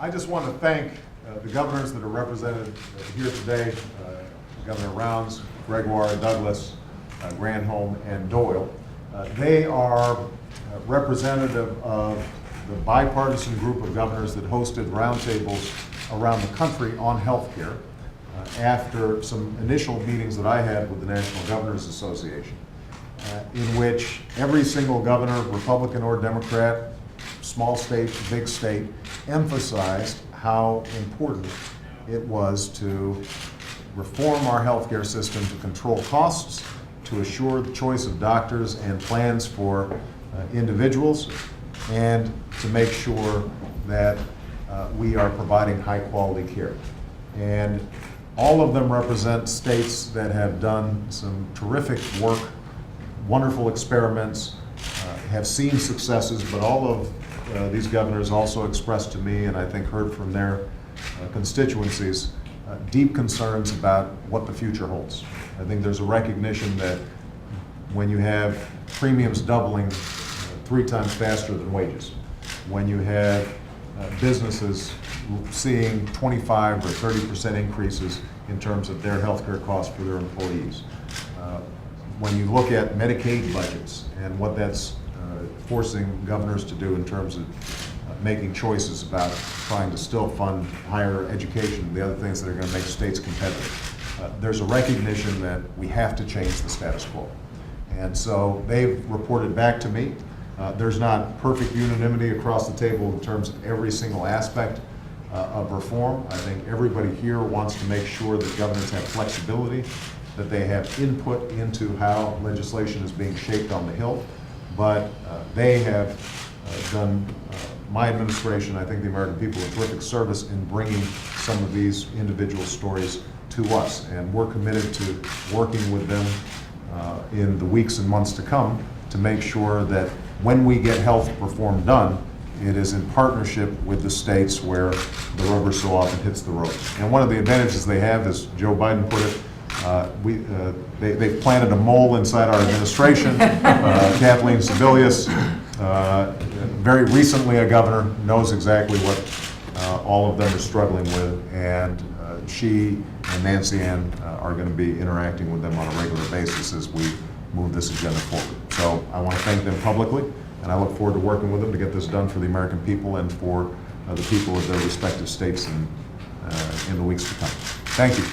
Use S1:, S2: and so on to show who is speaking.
S1: I just want to thank the governors that are represented here today, Governor Rounds, Gregoire, Douglas, Granholm, and Doyle. They are representative of the bipartisan group of governors that hosted roundtables around the country on health care after some initial meetings that I had with the National Governors Association, in which every single governor, Republican or Democrat, small state, big state, emphasized how important it was to reform our healthcare system to control costs, to assure the choice of doctors and plans for individuals, and to make sure that we are providing high quality care. And all of them represent states that have done some terrific work, wonderful experiments, have seen successes, but all of these governors also expressed to me, and I think heard from their constituencies, deep concerns about what the future holds. I think there's a recognition that when you have premiums doubling 3 times faster than wages, when you have businesses seeing 25 or 30% increases in terms of their healthcare costs for their employees, when you look at Medicaid budgets and what that's forcing governors to do in terms of making choices about trying to still fund higher education, the other things that are going to make states competitive. There's a recognition that we have to change the status quo. And so they've reported back to me. There's not perfect unanimity across the table in terms of every single aspect of reform. I think everybody here wants to make sure that governors have flexibility, that they have input into how legislation is being shaped on the Hill. But they have done, my administration, I think the American people, a terrific service in bringing some of these individual stories to us. And we're committed to working with them in the weeks and months to come to make sure that when we get health reform done, it is in partnership with the states where the rubber so often hits the road. And one of the advantages they have, as Joe Biden put it, they've planted a mole inside our administration. Kathleen Sebelius, very recently a governor, knows exactly what all of them are struggling with, and she and Nancy Ann are going to be interacting with them on a regular basis as we move this agenda forward. So I want to thank them publicly, and I look forward to working with them to get this done for the American people and for the people of their respective states in the weeks to come. Thank you.